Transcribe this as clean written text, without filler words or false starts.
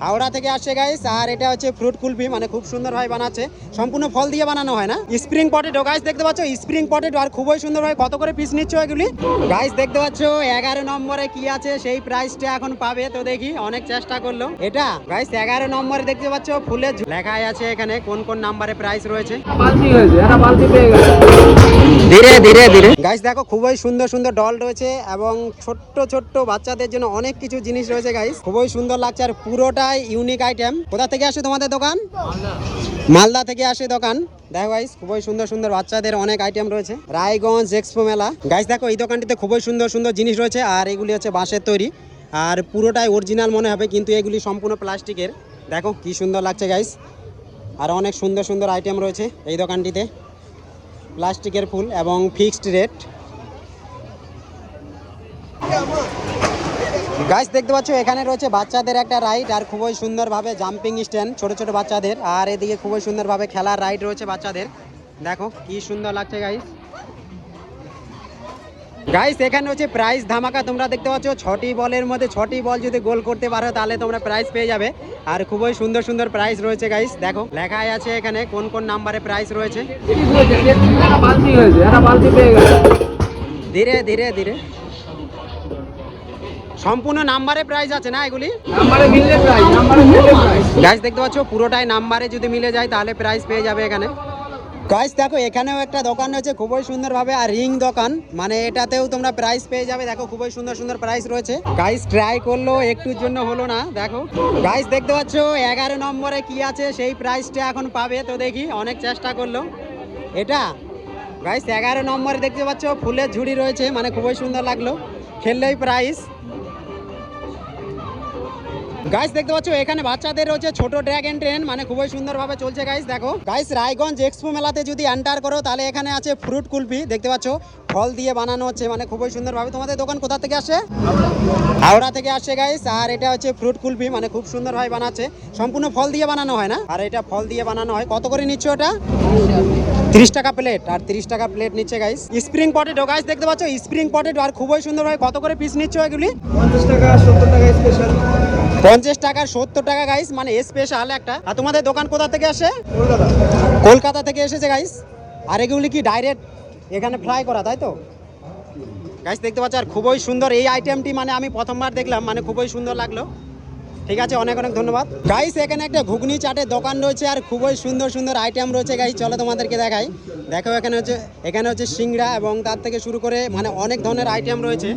হাওড়া থেকে আসছে গাইস। আর এটা হচ্ছে ফ্রুট কুলফি, মানে খুব সুন্দর ভাবে বানাচ্ছে, সম্পূর্ণ ফল দিয়ে বানানো হয় না। স্প্রিং পটেটো গাইস দেখতে পাচ্ছ, স্প্রিং পটেটো আর খুবই সুন্দর ভাবে। কত করে পিস নিচ্ছ এগুলি গাইস? দেখতে পাচ্ছ 11 নম্বরে কি আছে সেই প্রাইসটা এখন পাবে। তো দেখি, অনেক চেষ্টা করলো এটা গাইস। 11 নম্বরে দেখতে পাচ্ছ ফুলের লেখাই আছে এখানে কোন কোন নাম্বারে প্রাইস রয়েছে। ধীরে ধীরে ধীরে গাইস দেখো, খুবই সুন্দর সুন্দর ডল রয়েছে এবং ছোট্ট ছোট্ট বাচ্চাদের জন্য অনেক কিছু জিনিস রয়েছে গাইস। খুবই সুন্দর লাগছে আর পুরোটাই ইউনিক আইটেম। কোথা থেকে আসে তোমাদের দোকান? মালদা থেকে আসে দোকান। দেখো গাইস, খুবই সুন্দর সুন্দর বাচ্চাদের অনেক আইটেম রয়েছে। রায়গঞ্জ এক্সপো মেলা গাইস। দেখো এই দোকানটিতে খুবই সুন্দর সুন্দর জিনিস রয়েছে আর এগুলি হচ্ছে বাঁশের তৈরি আর পুরোটাই অরিজিনাল মনে হবে, কিন্তু এগুলি সম্পূর্ণ প্লাস্টিকের। দেখো কি সুন্দর লাগছে গাইস। আর অনেক সুন্দর সুন্দর আইটেম রয়েছে এই দোকানটিতে, প্লাস্টিকের ফুল এবং ফিক্সড রেট। গাইস দেখতে পাচ্ছ এখানে রয়েছে বাচ্চাদের একটা রাইড আর খুবই সুন্দরভাবে জাম্পিং স্ট্যান্ড ছোট ছোট বাচ্চাদের। আর এদিকে খুবই সুন্দরভাবে খেলার রাইড রয়েছে বাচ্চাদের। দেখো কি সুন্দর লাগছে গাইস। গাইস এখানে হচ্ছে প্রাইস ধামাকা। তোমরা দেখতে পাচ্ছ 6টি বলের মধ্যে 6টি বল যদি গোল করতে পারো তাহলে তোমরা প্রাইস পেয়ে যাবে। আর খুবই সুন্দর সুন্দর প্রাইস রয়েছে গাইস। দেখো লেখাই আছে এখানে কোন কোন নাম্বারে প্রাইস রয়েছে। ধীরে ধীরে ধীরে, সম্পূর্ণ নাম্বারে প্রাইস আছে না এগুলি? গাইস দেখতে পাচ্ছ পুরোটাই নাম্বারে যদি মিলে যায় তাহলে প্রাইস পেয়ে যাবে এখানে। গাইস দেখো এখানেও একটা দোকান রয়েছে খুবই সুন্দরভাবে, আর রিং দোকান, মানে এটাতেও তোমরা প্রাইস পেয়ে যাবে। দেখো খুবই সুন্দর সুন্দর প্রাইস রয়েছে গাইস। ট্রাই করলো, একটুর জন্য হলো না। দেখো গাইস দেখতে পাচ্ছ 11 নম্বরে কি আছে সেই প্রাইসটা এখন পাবে। তো দেখি, অনেক চেষ্টা করলো এটা গাইস। 11 নম্বরে দেখতে পাচ্ছ ফুলের ঝুড়ি রয়েছে, মানে খুবই সুন্দর লাগলো, খেললেই প্রাইস। গাইস দেখতে পাচ্ছ এখানে বাচ্চাদের রয়েছে ছোট ড্রাগন ট্রেন, মানে খুবই সুন্দরভাবে চলছে গাইস। দেখো গাইস রায়গঞ্জ এক্সপো মেলাতে যদি এন্টার করো তাহলে এখানে আছে ফ্রুট কুলফি, দেখতে পাচ্ছ ফল দিয়ে বানানো হচ্ছে, মানে খুবই সুন্দরভাবে। তোমাদের দোকান কোথা থেকে আসে? হাওড়া থেকে আসছে গাইস। আর এটা হচ্ছে ফ্রুট কুলফি, মানে খুব সুন্দরভাবে বানাচ্ছে, সম্পূর্ণ ফল দিয়ে বানানো হয় না। আর এটা ফল দিয়ে বানানো হয়। কত করে নিচ্ছ ওটা? 30 টাকা প্লেট। আর 30 টাকা প্লেট নিচ্ছে গাইস। স্প্রিং পটেটো গাইস দেখতে পাচ্ছ, স্প্রিং পটেটো আর খুবই সুন্দর হয়। কত করে পিস নিচ্ছ এগুলি? 50 টাকা 70 টাকা স্পেশাল। 50 টাকা 70 টাকা গাইস, মানে স্পেশাল একটা। আর তোমাদের দোকান কোথা থেকে আসে? কলকাতা। কলকাতা থেকে এসেছে গাইস। আর এগুলি কি ডাইরেক্ট এখানে ফ্রাই করা, তাই তো গাইস? দেখতে পাচ্ছ আর খুবই সুন্দর এই আইটেমটি, মানে আমি প্রথমবার দেখলাম, মানে খুবই সুন্দর লাগলো। ঠিক আছে, অনেক অনেক ধন্যবাদ গাইস। এখানে একটা ঘুগনি চাটের দোকান রয়েছে আর খুবই সুন্দর সুন্দর আইটেম রয়েছে গাইস। চলো তোমাদেরকে দেখাই। দেখো এখানে হচ্ছে সিংড়া এবং তার থেকে শুরু করে মানে অনেক ধরনের আইটেম রয়েছে।